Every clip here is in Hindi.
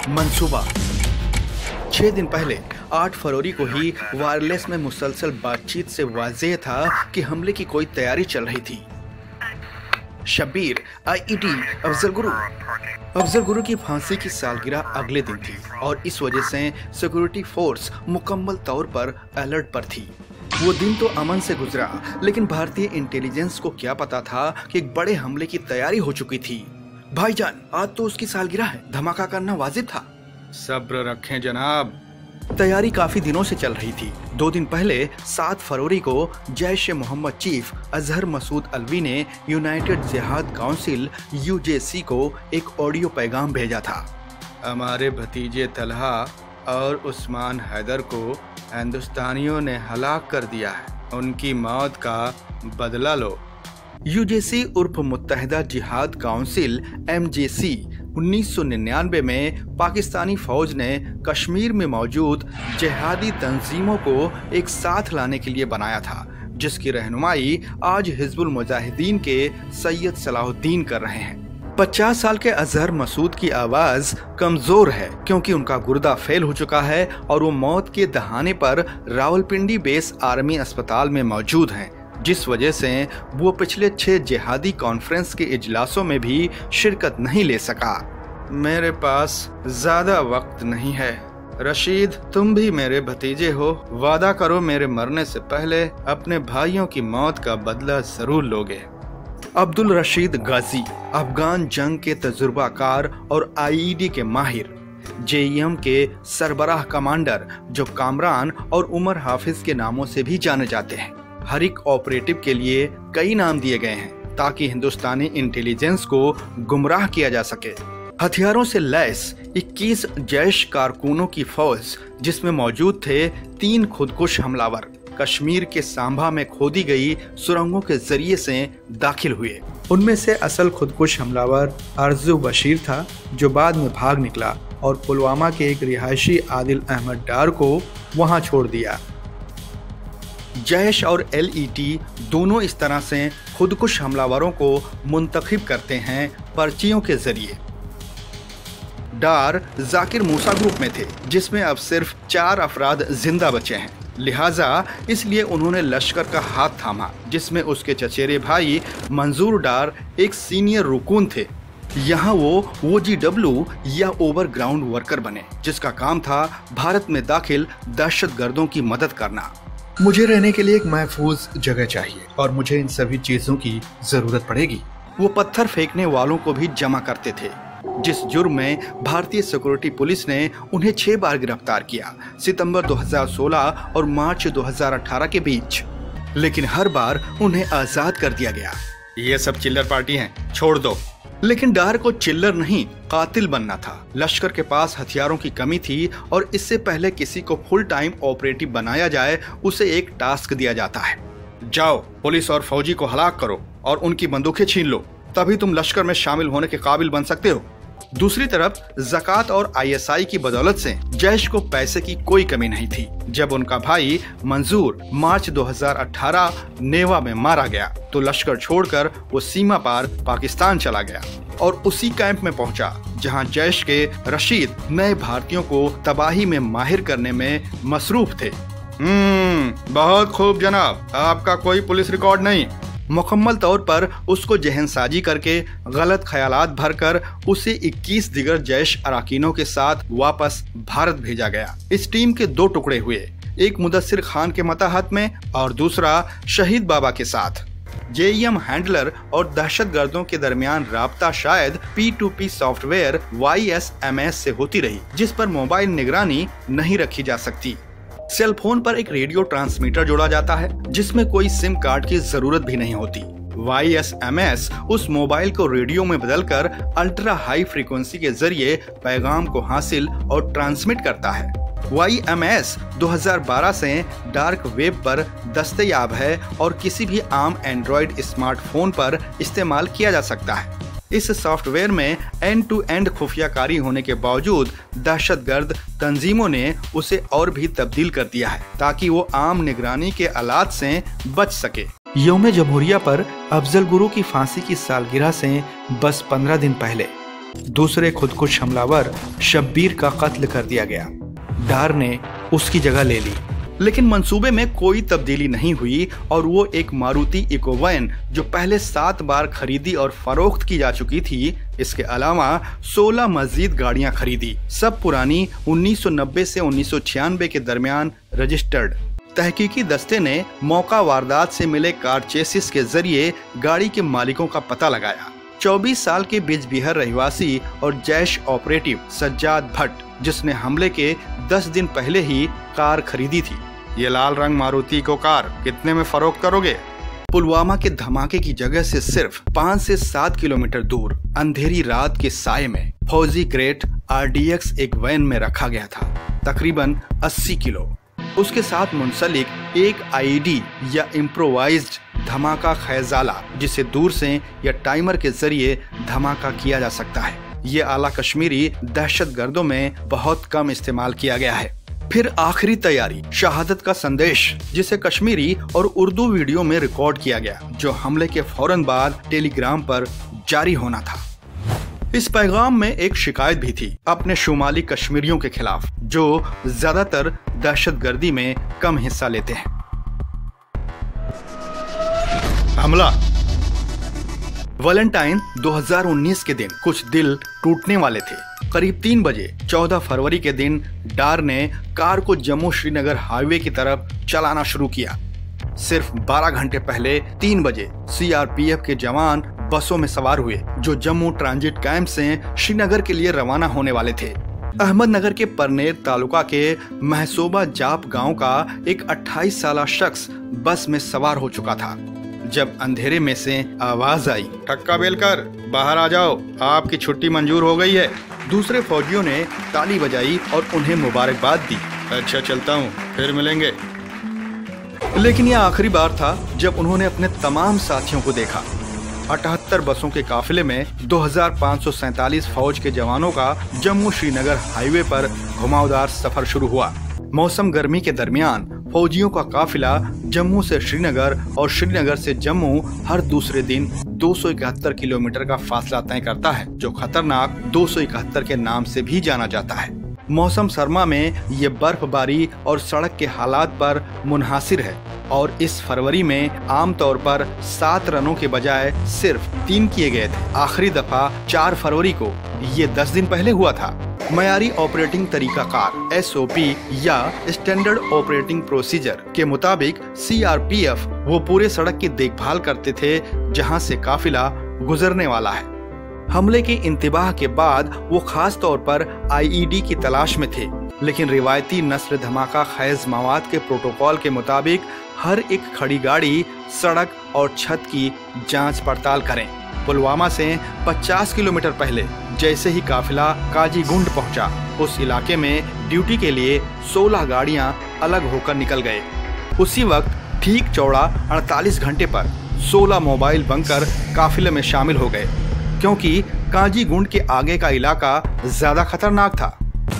मंसूबा 6 दिन पहले 8 फरवरी को ही वायरलेस में मुसलसल बातचीत से वाज़ेह था कि हमले की कोई तैयारी चल रही थी। शब्बीर, आईईडी, अफजल गुरु की फांसी की सालगिरह अगले दिन थी और इस वजह से सिक्योरिटी फोर्स मुकम्मल तौर पर अलर्ट पर थी। वो दिन तो अमन से गुजरा, लेकिन भारतीय इंटेलिजेंस को क्या पता था कि एक बड़े हमले की तैयारी हो चुकी थी। भाईजान, आज तो उसकी सालगिरह है, धमाका करना वाजिब था। सब्र रखें जनाब। तैयारी काफी दिनों से चल रही थी। 2 दिन पहले 7 फरवरी को जैश-ए-मोहम्मद चीफ अजहर मसूद अल्वी ने यूनाइटेड जिहाद काउंसिल (UJC) को एक ऑडियो पैगाम भेजा था। हमारे भतीजे तलहा और उस्मान हैदर को हिंदुस्तानियों ने हलाक कर दिया है, उनकी मौत का बदला लो। UJC उर्फ मुत्तहिदा जिहाद काउंसिल (MJC) 1999 में पाकिस्तानी फौज ने कश्मीर में मौजूद जिहादी तंजीमों को एक साथ लाने के लिए बनाया था, जिसकी रहनुमाई आज हिजबुल मुजाहिदीन के सैयद सलाहुद्दीन कर रहे हैं। 50 साल के अजहर मसूद की आवाज कमजोर है क्योंकि उनका गुर्दा फेल हो चुका है और वो मौत के दहाने पर रावलपिंडी बेस आर्मी अस्पताल में मौजूद हैं, जिस वजह से वो पिछले 6 जिहादी कॉन्फ्रेंस के इजलासों में भी शिरकत नहीं ले सका। मेरे पास ज्यादा वक्त नहीं है। रशीद, तुम भी मेरे भतीजे हो, वादा करो मेरे मरने से पहले अपने भाइयों की मौत का बदला जरूर लोगे। अब्दुल रशीद गाजी, अफगान जंग के तजुर्बाकार और आईईडी के माहिर, JEM के सरबराह कमांडर जो कामरान और उमर हाफिज के नामों से भी जाने जाते हैं। हर एक ऑपरेटिव के लिए कई नाम दिए गए हैं ताकि हिंदुस्तानी इंटेलिजेंस को गुमराह किया जा सके। हथियारों से लैस 21 जैश कारकुनों की फौज, जिसमें मौजूद थे 3 खुदकुश हमलावर, कश्मीर के सांभा में खोदी गई सुरंगों के जरिए से दाखिल हुए। उनमें से असल खुदकुश हमलावर आरजू बशीर था, जो बाद में भाग निकला और पुलवामा के एक रिहायशी आदिल अहमद डार को वहां छोड़ दिया। जैश और LET दोनों इस तरह से खुदकुश हमलावरों को मुंतखब करते हैं पर्चियों के जरिए। डार जाकिर मूसा ग्रुप में थे, जिसमें अब सिर्फ 4 अफराद जिंदा बचे हैं, लिहाजा इसलिए उन्होंने लश्कर का हाथ थामा, जिसमें उसके चचेरे भाई मंजूर डार एक सीनियर रुकून थे। यहाँ वो OGW या ओवरग्राउंड वर्कर बने, जिसका काम था भारत में दाखिल दहशतगर्दों की मदद करना। मुझे रहने के लिए एक महफूज जगह चाहिए और मुझे इन सभी चीजों की जरूरत पड़ेगी। वो पत्थर फेंकने वालों को भी जमा करते थे, जिस जुर्म में भारतीय सिक्योरिटी पुलिस ने उन्हें 6 बार गिरफ्तार किया, सितंबर 2016 और मार्च 2018 के बीच, लेकिन हर बार उन्हें आजाद कर दिया गया। ये सब चिल्लर पार्टी हैं, छोड़ दो। लेकिन डार को चिल्लर नहीं, कातिल बनना था। लश्कर के पास हथियारों की कमी थी और इससे पहले किसी को फुल टाइम ऑपरेटिव बनाया जाए, उसे एक टास्क दिया जाता है। जाओ, पुलिस और फौजी को हलाक करो और उनकी बंदूकें छीन लो, तभी तुम लश्कर में शामिल होने के काबिल बन सकते हो। दूसरी तरफ ज़कात और ISI की बदौलत से जैश को पैसे की कोई कमी नहीं थी। जब उनका भाई मंजूर मार्च 2018 नेवा में मारा गया, तो लश्कर छोड़कर वो सीमा पार पाकिस्तान चला गया और उसी कैंप में पहुंचा जहां जैश के रशीद नए भारतीयों को तबाही में माहिर करने में मसरूफ थे। बहुत खूब जनाब, आपका कोई पुलिस रिकॉर्ड नहीं। मुकम्मल तौर पर उसको जहनसाजी करके गलत ख्यालात भरकर उसे 21 दिगर जैश अराकीनों के साथ वापस भारत भेजा गया। इस टीम के 2 टुकड़े हुए, एक मुदस्सिर खान के मताहत में और दूसरा शहीद बाबा के साथ। JEM हैंडलर और दहशतगर्दों के दरमियान राब्ता शायद P2P सॉफ्टवेयर YSMS से होती रही, जिस पर मोबाइल निगरानी नहीं रखी जा सकती। सेल फोन पर एक रेडियो ट्रांसमीटर जोड़ा जाता है, जिसमें कोई सिम कार्ड की जरूरत भी नहीं होती। YSMS उस मोबाइल को रेडियो में बदलकर अल्ट्रा हाई फ्रीक्वेंसी के जरिए पैगाम को हासिल और ट्रांसमिट करता है। YMS 2012 से डार्क वेब पर दस्तयाब है और किसी भी आम एंड्रॉयड स्मार्टफोन पर इस्तेमाल किया जा सकता है। इस सॉफ्टवेयर में एंड टू एंड खुफियाकारी होने के बावजूद दहशतगर्द तंजीमों ने उसे और भी तब्दील कर दिया है ताकि वो आम निगरानी के आलात से बच सके। यौम जमहूरिया पर अफजल गुरु की फांसी की सालगिरह से बस 15 दिन पहले दूसरे खुदकुश हमलावर शब्बीर का कत्ल कर दिया गया। डार ने उसकी जगह ले ली, लेकिन मंसूबे में कोई तब्दीली नहीं हुई और वो एक मारुति इको वैन जो पहले 7 बार खरीदी और फरोख्त की जा चुकी थी, इसके अलावा 16 मजीद गाड़ियां खरीदी, सब पुरानी 1990 से 1996 के दरमियान रजिस्टर्ड। तहकीकी दस्ते ने मौका वारदात से मिले कार चेसिस के जरिए गाड़ी के मालिकों का पता लगाया। 24 साल के बिजबिहार रहवासी और जैश ऑपरेटिव सज्जाद भट्ट, जिसने हमले के 10 दिन पहले ही कार खरीदी थी। ये लाल रंग मारुति को कार कितने में फरोख्त करोगे? पुलवामा के धमाके की जगह से सिर्फ 5 से 7 किलोमीटर दूर अंधेरी रात के साये में फौजी ग्रेट RDX एक वैन में रखा गया था, तकरीबन 80 किलो। उसके साथ मुंसलिक एक IED या इम्प्रोवाइज्ड धमाका खैजाला, जिसे दूर से या टाइमर के जरिए धमाका किया जा सकता है। ये आला कश्मीरी दहशतगर्दों में बहुत कम इस्तेमाल किया गया है। फिर आखिरी तैयारी, शहादत का संदेश, जिसे कश्मीरी और उर्दू वीडियो में रिकॉर्ड किया गया, जो हमले के फौरन बाद टेलीग्राम पर जारी होना था। इस पैगाम में एक शिकायत भी थी अपने शुमाली कश्मीरियों के खिलाफ, जो ज्यादातर दहशतगर्दी में कम हिस्सा लेते हैं। हमला वैलेंटाइन 2019 के दिन कुछ दिल टूटने वाले थे। करीब 3 बजे 14 फरवरी के दिन डार ने कार को जम्मू श्रीनगर हाईवे की तरफ चलाना शुरू किया। सिर्फ 12 घंटे पहले 3 बजे CRPF के जवान बसों में सवार हुए, जो जम्मू ट्रांजिट कैंप से श्रीनगर के लिए रवाना होने वाले थे। अहमदनगर के परनेर तालुका के महसूबा जाप गांव का एक 28 साला शख्स बस में सवार हो चुका था, जब अंधेरे में से आवाज आई, ठक्का बेलकर बाहर आ जाओ, आपकी छुट्टी मंजूर हो गई है। दूसरे फौजियों ने ताली बजाई और उन्हें मुबारकबाद दी। अच्छा चलता हूँ, फिर मिलेंगे। लेकिन यह आखिरी बार था जब उन्होंने अपने तमाम साथियों को देखा। 78 बसों के काफिले में 2547 फौज के जवानों का जम्मू श्रीनगर हाईवे पर घुमावदार सफर शुरू हुआ। मौसम गर्मी के दरमियान फौजियों का काफिला जम्मू से श्रीनगर और श्रीनगर से जम्मू हर दूसरे दिन 271 किलोमीटर का फासला तय करता है, जो खतरनाक 271 के नाम से भी जाना जाता है। मौसम सरमा में ये बर्फबारी और सड़क के हालात पर मुनहासिर है और इस फरवरी में आमतौर पर 7 रनों के बजाय सिर्फ 3 किए गए थे। आखिरी दफा 4 फरवरी को, ये 10 दिन पहले हुआ था। मयारी ऑपरेटिंग तरीकाकार SOP या स्टैंडर्ड ऑपरेटिंग प्रोसीजर के मुताबिक CRPF वो पूरे सड़क की देखभाल करते थे जहां से काफिला गुजरने वाला है। हमले के इंतबाह के बाद वो खास तौर पर IED की तलाश में थे, लेकिन रिवायती नस्ल धमाका खैज मवाद के प्रोटोकॉल के मुताबिक हर एक खड़ी गाड़ी, सड़क और छत की जांच पड़ताल करें। पुलवामा से 50 किलोमीटर पहले जैसे ही काफिला काजीगुंड पहुंचा, उस इलाके में ड्यूटी के लिए 16 गाड़ियां अलग होकर निकल गए। उसी वक्त ठीक चौड़ा 48 घंटे पर 16 मोबाइल बंकर काफिले में शामिल हो गए, क्योंकि काजीगुंड के आगे का इलाका ज्यादा खतरनाक था।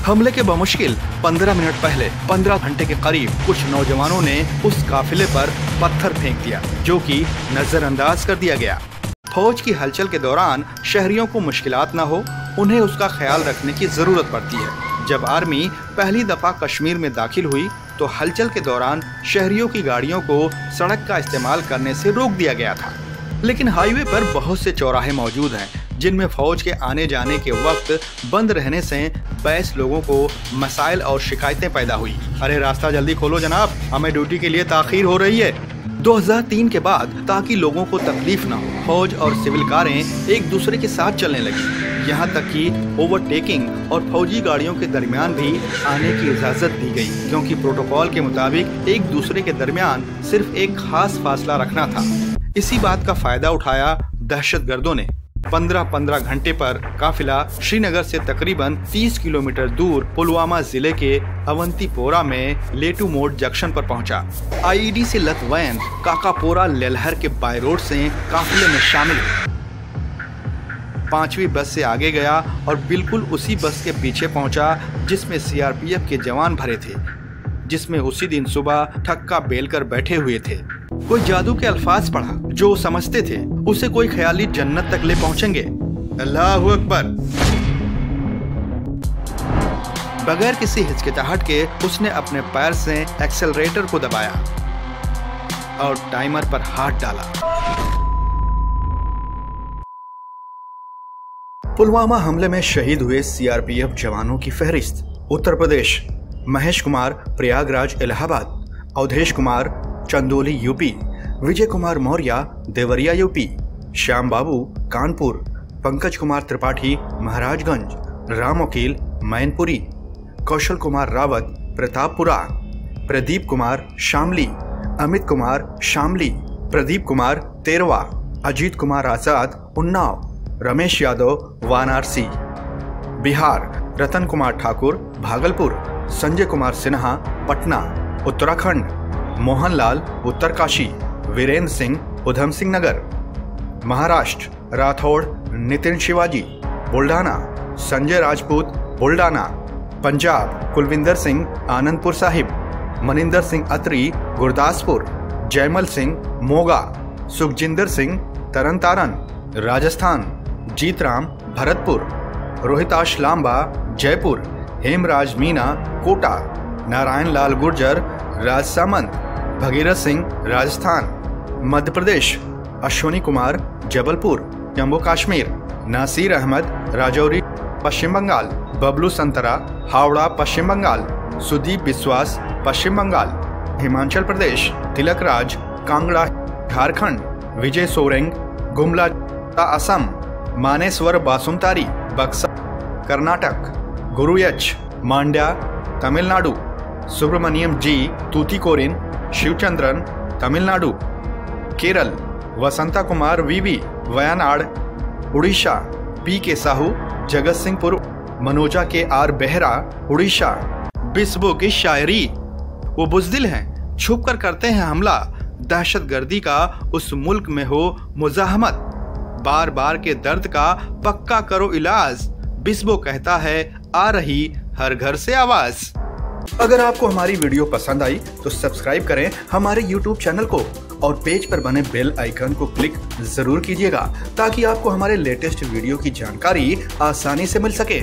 हमले के बमुश्किल 15 मिनट पहले 15 घंटे के करीब कुछ नौजवानों ने उस काफिले पर पत्थर फेंक दिया, जो कि नजरअंदाज कर दिया गया। फौज की हलचल के दौरान शहरियों को मुश्किलात न हो, उन्हें उसका ख्याल रखने की जरूरत पड़ती है। जब आर्मी पहली दफा कश्मीर में दाखिल हुई तो हलचल के दौरान शहरियों की गाड़ियों को सड़क का इस्तेमाल करने से रोक दिया गया था। लेकिन हाईवे पर बहुत से चौराहे मौजूद हैं जिनमें फौज के आने जाने के वक्त बंद रहने से बैस लोगों को मसाइल और शिकायतें पैदा हुई। अरे रास्ता जल्दी खोलो जनाब, हमें ड्यूटी के लिए ताखीर हो रही है। 2003 के बाद ताकि लोगों को तकलीफ न हो, फौज और सिविल कारें एक दूसरे के साथ चलने लगी। यहाँ तक कि ओवरटेकिंग और फौजी गाड़ियों के दरमियान भी आने की इजाजत दी गई, क्योंकि प्रोटोकॉल के मुताबिक एक दूसरे के दरमियान सिर्फ एक खास फासला रखना था। इसी बात का फायदा उठाया दहशतगर्दों ने। 15-15 घंटे पर काफिला श्रीनगर से तकरीबन 30 किलोमीटर दूर पुलवामा जिले के अवंतीपोरा में लेटू मोड जंक्शन पर पहुंचा। IED से लद वैन काकापोरा लेलहर के बाय रोड से काफिले में शामिल हुई। 5वीं बस से आगे गया और बिल्कुल उसी बस के पीछे पहुंचा जिसमें CRPF के जवान भरे थे, जिसमें उसी दिन सुबह ठक्का बेलकर बैठे हुए थे। कोई जादू के अल्फाज पढ़ा जो समझते थे उसे कोई ख्याली जन्नत तक ले पहुंचेंगे। अल्लाहू अकबर। बगैर किसी हिचकिचाहट के उसने अपने पैर से एक्सेलरेटर को दबाया और टाइमर पर हाथ डाला। पुलवामा हमले में शहीद हुए सीआरपीएफ जवानों की फहरिस्त। उत्तर प्रदेश, महेश कुमार प्रयागराज इलाहाबाद, अवधेश कुमार चंदौली यूपी, विजय कुमार मौर्य देवरिया यूपी, श्याम बाबू कानपुर, पंकज कुमार त्रिपाठी महाराजगंज, राम वकील मैनपुरी, कौशल कुमार रावत प्रतापपुरा, प्रदीप कुमार शामली, अमित कुमार शामली, प्रदीप कुमार तेरवा, अजीत कुमार आजाद उन्नाव, रमेश यादव वाराणसी। बिहार, रतन कुमार ठाकुर भागलपुर, संजय कुमार सिन्हा पटना। उत्तराखंड, मोहनलाल उत्तरकाशी, वीरेंद्र सिंह उधम सिंह नगर। महाराष्ट्र, राठौड़ नितिन शिवाजी बुल्ढाना, संजय राजपूत बुल्ढाना। पंजाब, कुलविंदर सिंह आनंदपुर साहिब, मनिंदर सिंह अत्री गुरदासपुर, जयमल सिंह मोगा, सुखजिंदर सिंह तरन तारन। राजस्थान, जीतराम भरतपुर, रोहिताश लांबा जयपुर, हेमराज मीना कोटा, नारायण लाल गुर्जर राजसामंत, भगीरथ सिंह राजस्थान। मध्य प्रदेश, अश्वनी कुमार जबलपुर जम्मू कश्मीर, नासिर अहमद राजौरी पश्चिम बंगाल, बबलू संतरा हावड़ा पश्चिम बंगाल, सुदीप विश्वास पश्चिम बंगाल। हिमाचल प्रदेश, तिलक राज कांगड़ा झारखंड, विजय सोरेंग गुमला असम, मानेश्वर बासुमतारी बक्सा कर्नाटक, गुरु एच मांड्या तमिलनाडु, सुब्रमण्यम जी तूतीकोरिन शिवचंद्रन तमिलनाडु। केरल, वसंता कुमार वीवी वयनाड उड़ीसा, पी के साहू जगत सिंहपुर, मनोजा के आर बेहरा उड़ीसा। बिस्बो की शायरी, वो बुजदिल हैं, छुप कर करते हैं हमला, दहशतगर्दी का उस मुल्क में हो मुजाहमत, बार बार के दर्द का पक्का करो इलाज, बिस्बो कहता है आ रही हर घर से आवाज। अगर आपको हमारी वीडियो पसंद आई तो सब्सक्राइब करें हमारे YouTube चैनल को और पेज पर बने बेल आइकन को क्लिक जरूर कीजिएगा ताकि आपको हमारे लेटेस्ट वीडियो की जानकारी आसानी से मिल सके।